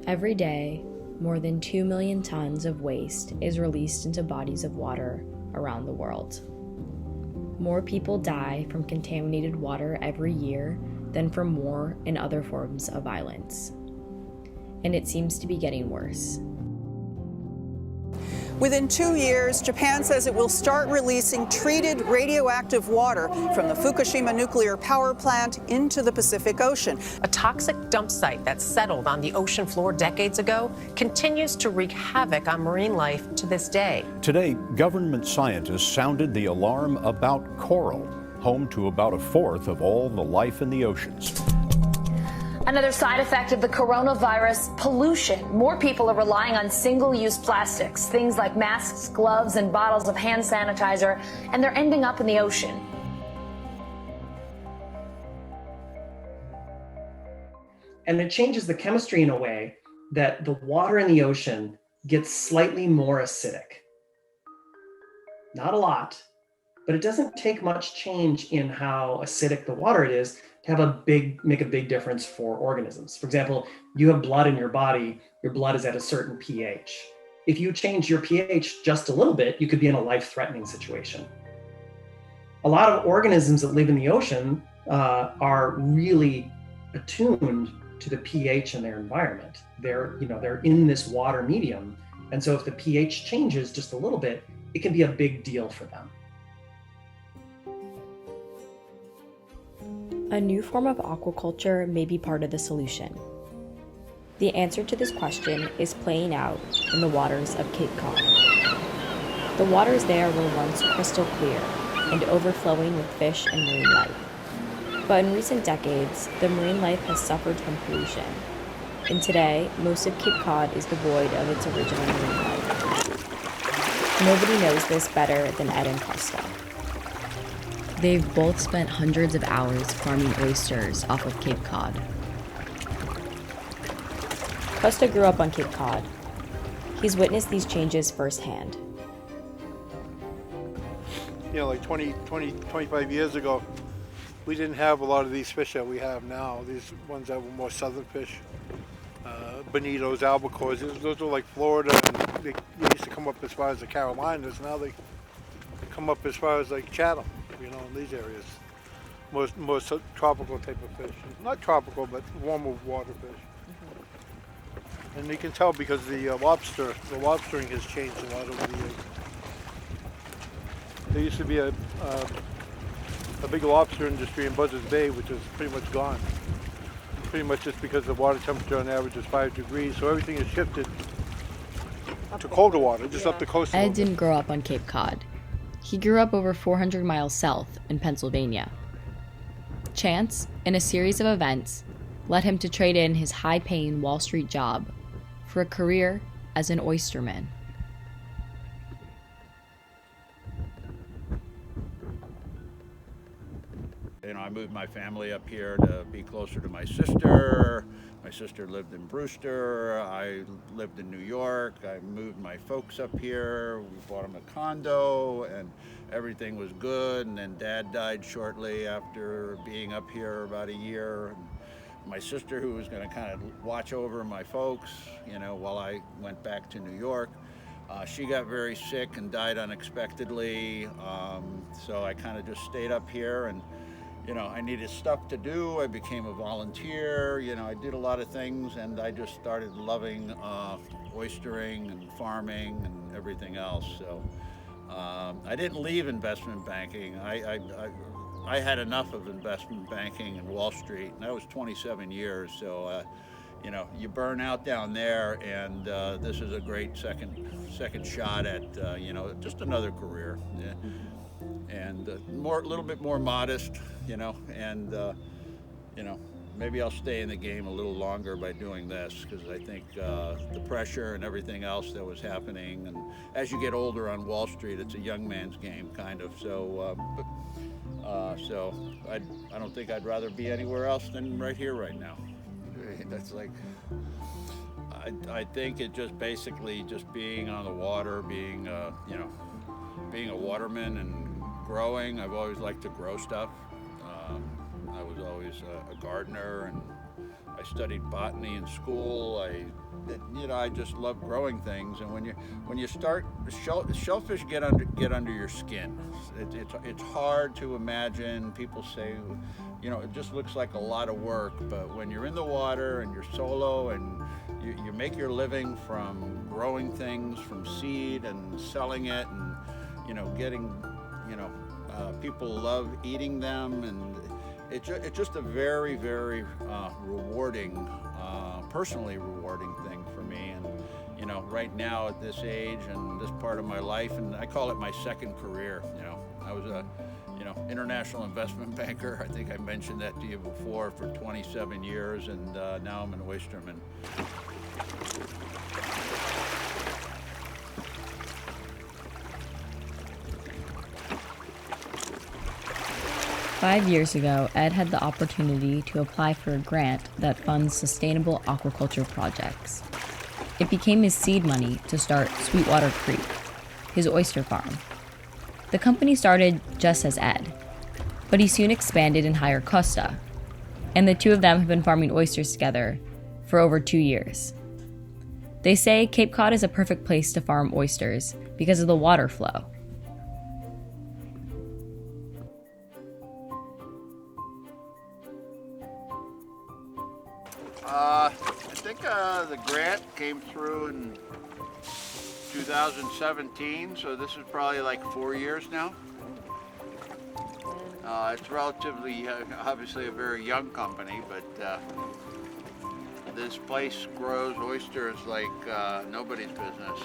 Every day, more than 2 million tons of waste is released into bodies of water around the world. More people die from contaminated water every year than from war and other forms of violence. And it seems to be getting worse. Within 2 years, Japan says it will start releasing treated radioactive water from the Fukushima nuclear power plant into the Pacific Ocean. A toxic dump site that settled on the ocean floor decades ago continues to wreak havoc on marine life to this day. Today, government scientists sounded the alarm about coral, home to about a fourth of all the life in the oceans. Another side effect of the coronavirus, pollution. More people are relying on single-use plastics, things like masks, gloves, and bottles of hand sanitizer, and they're ending up in the ocean. And it changes the chemistry in a way that the water in the ocean gets slightly more acidic. Not a lot, but it doesn't take much change in how acidic the water it is to make a big difference for organisms. For example, you have blood in your body, your blood is at a certain pH. If you change your pH just a little bit, you could be in a life-threatening situation. A lot of organisms that live in the ocean are really attuned to the pH in their environment. They're in this water medium. And so if the pH changes just a little bit, it can be a big deal for them. A new form of aquaculture may be part of the solution. The answer to this question is playing out in the waters of Cape Cod. The waters there were once crystal clear and overflowing with fish and marine life. But in recent decades, the marine life has suffered from pollution. And today, most of Cape Cod is devoid of its original marine life. Nobody knows this better than Ed and Costa. They've both spent hundreds of hours farming oysters off of Cape Cod. Costa grew up on Cape Cod. He's witnessed these changes firsthand. Like 25 years ago, we didn't have a lot of these fish that we have now. These ones that were more southern fish, bonitos, albacores, those were like Florida, and they used to come up as far as the Carolinas. Now they come up as far as like Chatham. In these areas, more tropical type of fish. Not tropical, but warmer water fish. Mm-hmm. And you can tell because the lobstering has changed a lot over the years. There used to be a big lobster industry in Buzzards Bay, which is pretty much gone. Pretty much just because the water temperature on average is 5 degrees, so everything has shifted to colder water, just up the coast. Ed didn't grow up on Cape Cod. He grew up over 400 miles south in Pennsylvania. Chance, in a series of events, led him to trade in his high-paying Wall Street job for a career as an oysterman. I moved my family up here to be closer to my sister. My sister lived in Brewster. I lived in New York. I moved my folks up here. We bought them a condo and everything was good. And then Dad died shortly after being up here about a year. And my sister, who was going to kind of watch over my folks, while I went back to New York, she got very sick and died unexpectedly. So I kind of just stayed up here and I needed stuff to do. I became a volunteer. I did a lot of things, and I just started loving oystering and farming and everything else. So I didn't leave investment banking. I had enough of investment banking and Wall Street, and that was 27 years. So you burn out down there, and this is a great second shot at just another career. Yeah. And a little bit more modest, and maybe I'll stay in the game a little longer by doing this, because I think the pressure and everything else that was happening, and as you get older on Wall Street, it's a young man's game, kind of. So, so I don't think I'd rather be anywhere else than right here, right now. That's like, I think it just basically just being on the water, being being a waterman and growing. I've always liked to grow stuff. I was always a gardener and I studied botany in school. I just love growing things. And when you start, shellfish get under your skin. It's hard to imagine. People say, it just looks like a lot of work. But when you're in the water and you're solo and you make your living from growing things from seed and selling it, and getting, people love eating them, and it's just a very, very rewarding, personally rewarding thing for me. And right now at this age and this part of my life, and I call it my second career. I was a international investment banker. I think I mentioned that to you before, for 27 years, and now I'm an oysterman. 5 years ago, Ed had the opportunity to apply for a grant that funds sustainable aquaculture projects. It became his seed money to start Sweetwater Creek, his oyster farm. The company started just as Ed, but he soon expanded and hired Costa, and the two of them have been farming oysters together for over 2 years. They say Cape Cod is a perfect place to farm oysters because of the water flow. I think the grant came through in 2017, so this is probably like 4 years now. It's relatively, obviously a very young company, but this place grows oysters like nobody's business.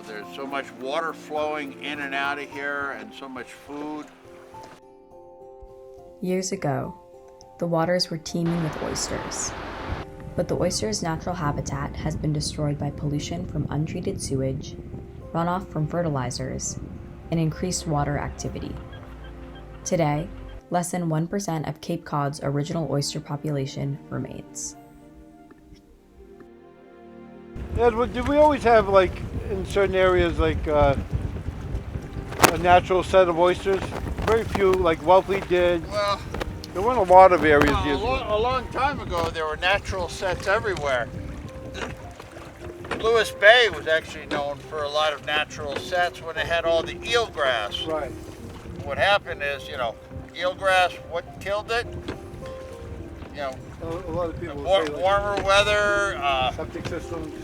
There's so much water flowing in and out of here and so much food. Years ago, the waters were teeming with oysters. But the oyster's natural habitat has been destroyed by pollution from untreated sewage, runoff from fertilizers, and increased water activity. Today, less than 1% of Cape Cod's original oyster population remains. Yeah, did we always have, like, in certain areas, like, a natural set of oysters? Very few, like Wellfleet did. Well, there weren't a lot of areas. A long time ago, there were natural sets everywhere. Lewis Bay was actually known for a lot of natural sets when they had all the eelgrass. Right. What happened is, eelgrass, what killed it? A lot of people Warmer weather, septic systems.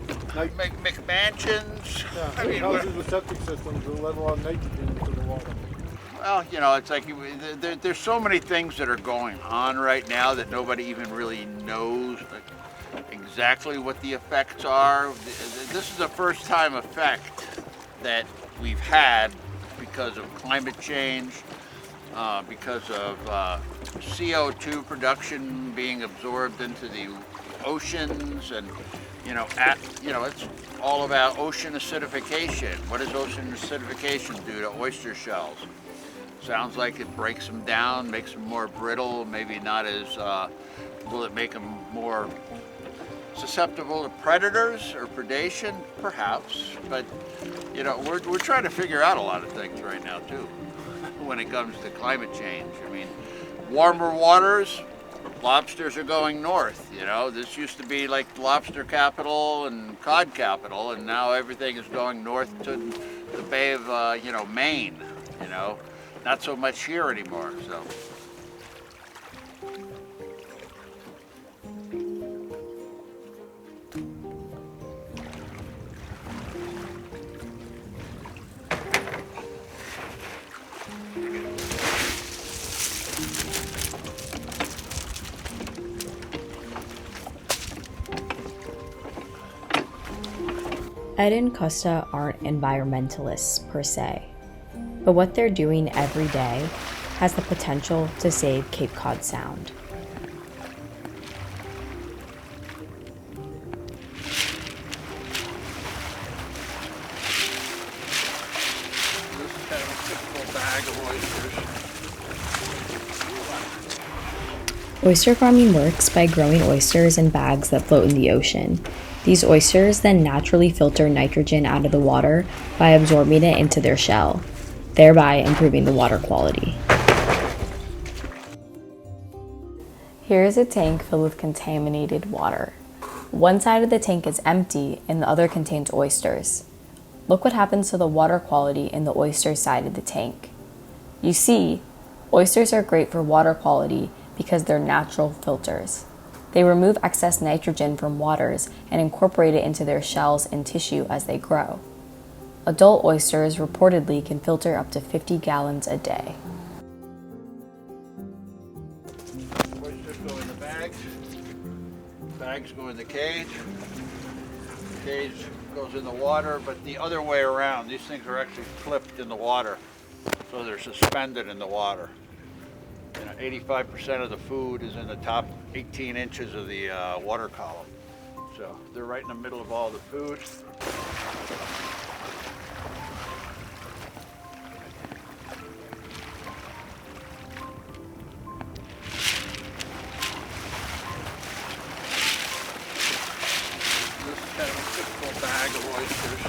McMansions. Yeah, houses with septic systems will let a lot of nitrogen into the water. Well, it's like there's so many things that are going on right now that nobody even really knows exactly what the effects are. This is the first time effect that we've had because of climate change, because of CO2 production being absorbed into the oceans, and it's all about ocean acidification. What does ocean acidification do to oyster shells? Sounds like it breaks them down, makes them more brittle, maybe not as, will it make them more susceptible to predators or predation? Perhaps, but we're trying to figure out a lot of things right now too when it comes to climate change. Warmer waters, lobsters are going north. This used to be like lobster capital and cod capital, and now everything is going north to the Bay of, Maine, Not so much here anymore, so. Ed and Costa aren't environmentalists per se, but what they're doing every day has the potential to save Cape Cod Sound. This is kind of a typical bag of oysters. Oyster farming works by growing oysters in bags that float in the ocean. These oysters then naturally filter nitrogen out of the water by absorbing it into their shell, thereby improving the water quality. Here is a tank filled with contaminated water. One side of the tank is empty and the other contains oysters. Look what happens to the water quality in the oyster side of the tank. You see, oysters are great for water quality because they're natural filters. They remove excess nitrogen from waters and incorporate it into their shells and tissue as they grow. Adult oysters reportedly can filter up to 50 gallons a day. Oysters go in the bags. Bags go in the cage. Cage goes in the water, but the other way around. These things are actually flipped in the water, so they're suspended in the water. 85% of the food is in the top 18 inches of the water column. So they're right in the middle of all the food. This is kind of a typical bag of oysters.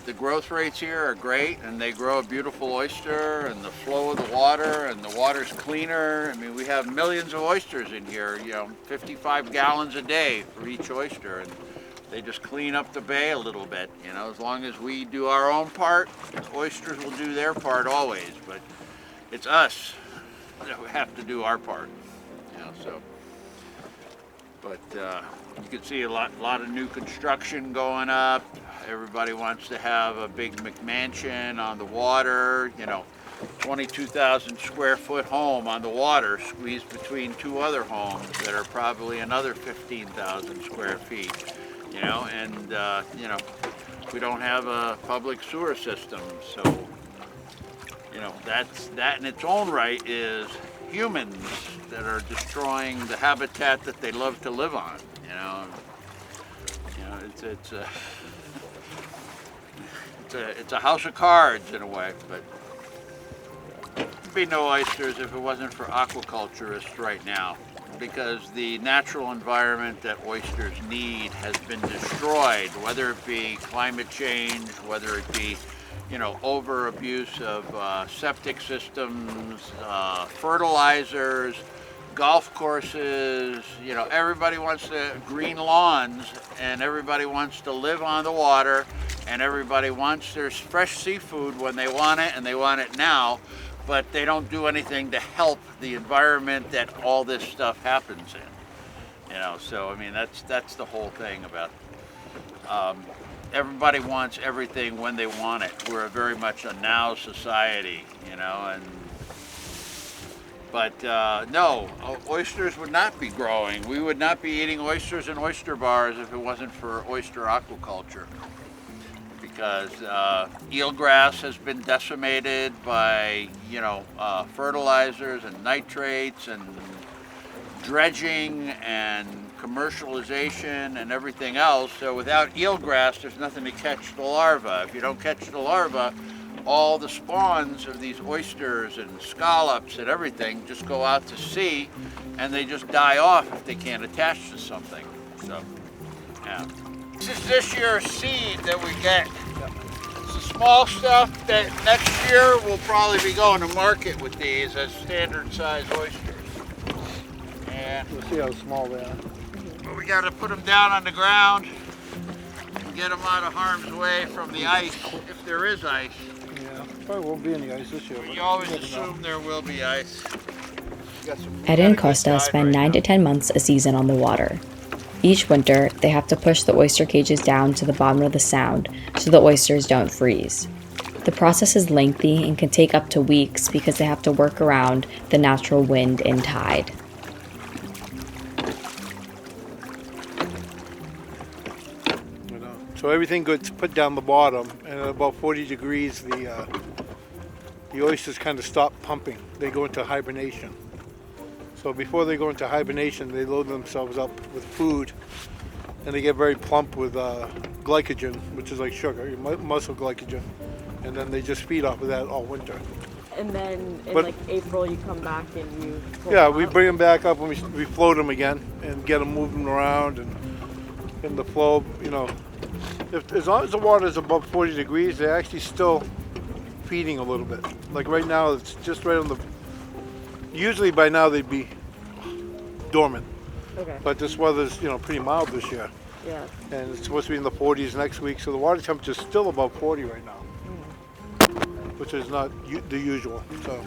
The growth rates here are great, and they grow a beautiful oyster, and the flow of the water, and the water's cleaner. I mean, we have millions of oysters in here, 55 gallons a day for each oyster, and they just clean up the bay a little bit. As long as we do our own part, oysters will do their part always, but it's us that have to do our part, so. But you can see a lot of new construction going up. Everybody wants to have a big McMansion on the water, 22,000 square foot home on the water squeezed between two other homes that are probably another 15,000 square feet, and we don't have a public sewer system. So, that in its own right is humans that are destroying the habitat that they love to live on, it's a house of cards in a way, but there'd be no oysters if it wasn't for aquaculturists right now, because the natural environment that oysters need has been destroyed, whether it be climate change, whether it be over abuse of septic systems, fertilizers, golf courses. Everybody wants to green lawns, and everybody wants to live on the water, and everybody wants their fresh seafood when they want it, and they want it now, but they don't do anything to help the environment that all this stuff happens in. So I mean, that's the whole thing about everybody wants everything when they want it. We're very much a now society, but no, oysters would not be growing. We would not be eating oysters in oyster bars if it wasn't for oyster aquaculture, because eelgrass has been decimated by fertilizers and nitrates and dredging and commercialization and everything else. So without eelgrass, there's nothing to catch the larva. If you don't catch the larva, all the spawns of these oysters and scallops and everything just go out to sea, and they just die off if they can't attach to something. So, yeah. This is this year's seed that we get. It's the small stuff that next year we'll probably be going to market with these as standard size oysters. And We'll see how small they are. we got to put them down on the ground and get them out of harm's way from the ice, if there is ice. Yeah, probably won't be any ice this year. You always assume there will be ice. Ed and Costa spend 9 to 10 months a season on the water. Each winter, they have to push the oyster cages down to the bottom of the sound so the oysters don't freeze. The process is lengthy and can take up to weeks because they have to work around the natural wind and tide. So everything gets put down the bottom, and at about 40 degrees, the oysters kind of stop pumping. They go into hibernation. So before they go into hibernation, they load themselves up with food, and they get very plump with glycogen, which is like sugar, muscle glycogen, and then they just feed off of that all winter. And then in April, you come back and you. Yeah, we bring them back up and we float them again and get them moving around and in the flow. As long as the water is above 40 degrees, they're actually still feeding a little bit. Like right now, it's just right on the, Usually by now they'd be dormant, Okay. but this weather's, pretty mild this year. Yeah. And it's supposed to be in the 40s next week, so the water temperature's still about 40 right now, which is not the usual. So.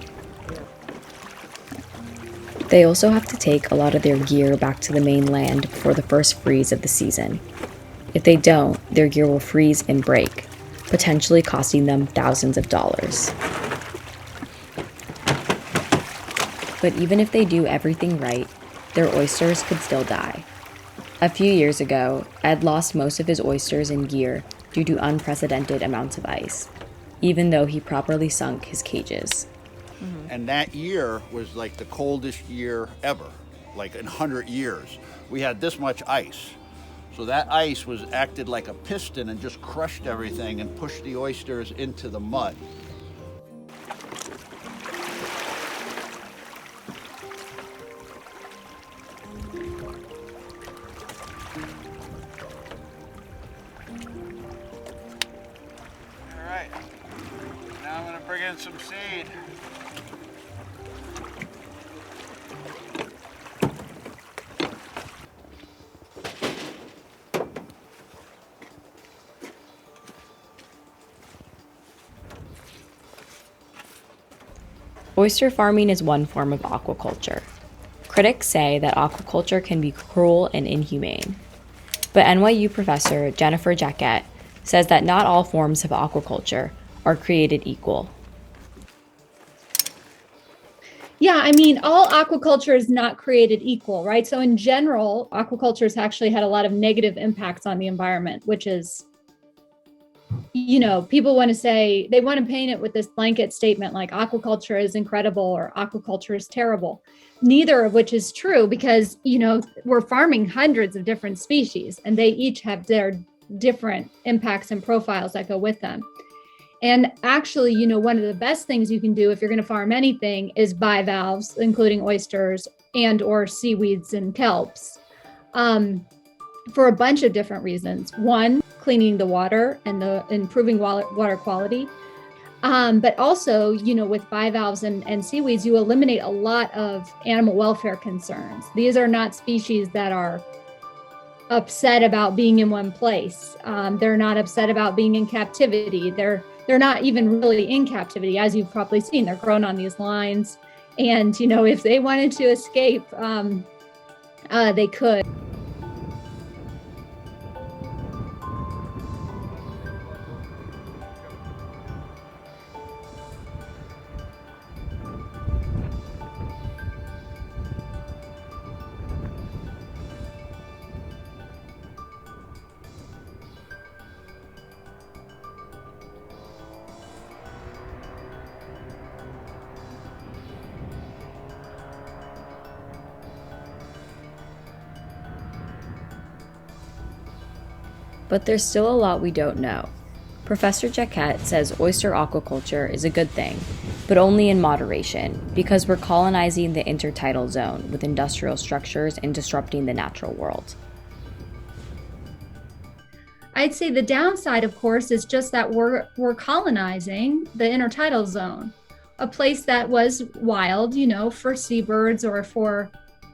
They also have to take a lot of their gear back to the mainland before the first freeze of the season. If they don't, their gear will freeze and break, potentially costing them thousands of dollars. But even if they do everything right, their oysters could still die. A few years ago, Ed lost most of his oysters and gear due to unprecedented amounts of ice, even though he properly sunk his cages. And that year was like the coldest year ever, like in 100 years. We had this much ice. So that ice acted like a piston and just crushed everything and pushed the oysters into the mud. All right, now I'm gonna bring in some seed. Oyster farming is one form of aquaculture. Critics say that aquaculture can be cruel and inhumane. But NYU professor Jennifer Jaquette says that not all forms of aquaculture are created equal. Yeah, I mean, all aquaculture is not created equal, right? So in general, aquaculture has actually had a lot of negative impacts on the environment, which is, people want to say, they want to paint it with this blanket statement like aquaculture is incredible or aquaculture is terrible, neither of which is true because, we're farming hundreds of different species and they each have their different impacts and profiles that go with them. And actually, one of the best things you can do if you're going to farm anything is bivalves, including oysters and or seaweeds and kelps, for a bunch of different reasons. One, cleaning the water and improving water quality. But also, with bivalves and seaweeds, you eliminate a lot of animal welfare concerns. These are not species that are upset about being in one place. They're not upset about being in captivity. They're not even really in captivity, as you've probably seen. They're grown on these lines. And, if they wanted to escape, they could. But there's still a lot we don't know. Professor Jaquette says oyster aquaculture is a good thing, but only in moderation, because we're colonizing the intertidal zone with industrial structures and disrupting the natural world. I'd say the downside, of course, is just that we're colonizing the intertidal zone, a place that was wild, for seabirds or for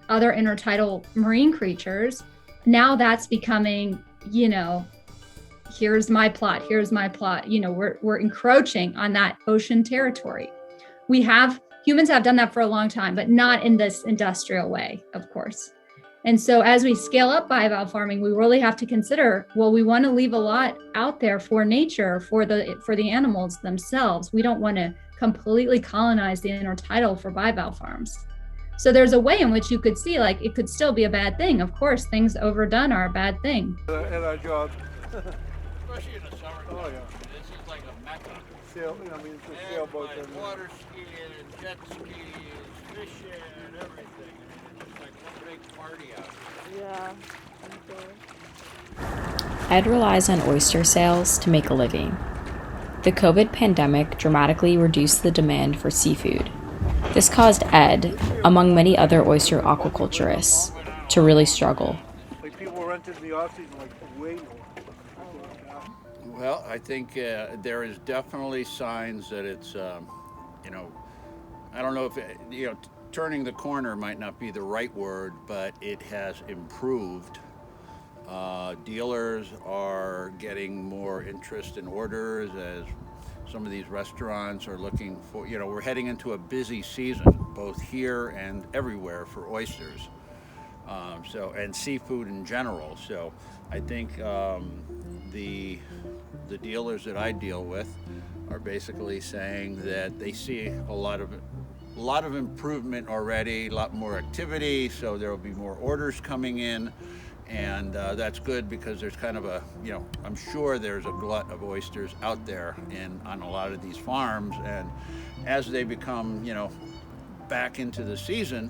other intertidal marine creatures. Now that's becoming, here's my plot. We're encroaching on that ocean territory. Humans have done that for a long time, but not in this industrial way, of course. And so as we scale up bivalve farming, we really have to consider, we want to leave a lot out there for nature, for the animals themselves. We don't want to completely colonize the intertidal for bivalve farms. So there's a way in which you could see, it could still be a bad thing. Of course, things overdone are a bad thing. In our job. Especially in the summertime. Oh, yeah. This is like a mecca. It's a sailboat. Everybody water skiing and jet skis, fishing and everything. It's just like one big party out here. Yeah, I'm sure. Ed relies on oyster sales to make a living. The COVID pandemic dramatically reduced the demand for seafood. This caused Ed, among many other oyster aquaculturists, to really struggle. People rented the off-season way more. Well, I think there is definitely signs that it's, I don't know if turning the corner might not be the right word, but it has improved. Dealers are getting more interest in orders as some of these restaurants are looking for, we're heading into a busy season, both here and everywhere for oysters. And seafood in general. So I think the dealers that I deal with are basically saying that they see a lot of improvement already, a lot more activity, so there will be more orders coming in, and that's good because there's kind of I'm sure there's a glut of oysters out there on a lot of these farms, and as they become, back into the season,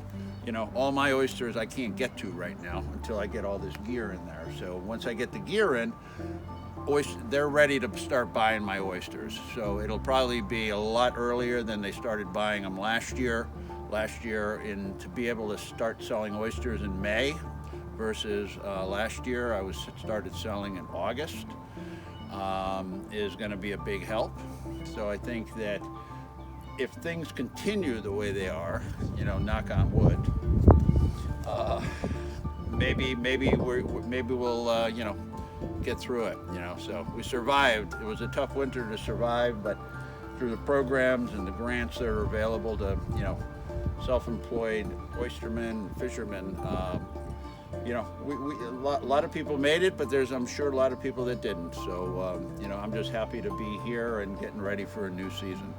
all my oysters I can't get to right now until I get all this gear in there. So once I get the gear in, they're ready to start buying my oysters. So it'll probably be a lot earlier than they started buying them last year. To be able to start selling oysters in May versus last year I started selling in August is going to be a big help. So I think that if things continue the way they are, knock on wood, maybe we'll get through it. So we survived. It was a tough winter to survive, but through the programs and the grants that are available to self-employed oystermen, fishermen, a lot of people made it, but I'm sure a lot of people that didn't. So I'm just happy to be here and getting ready for a new season.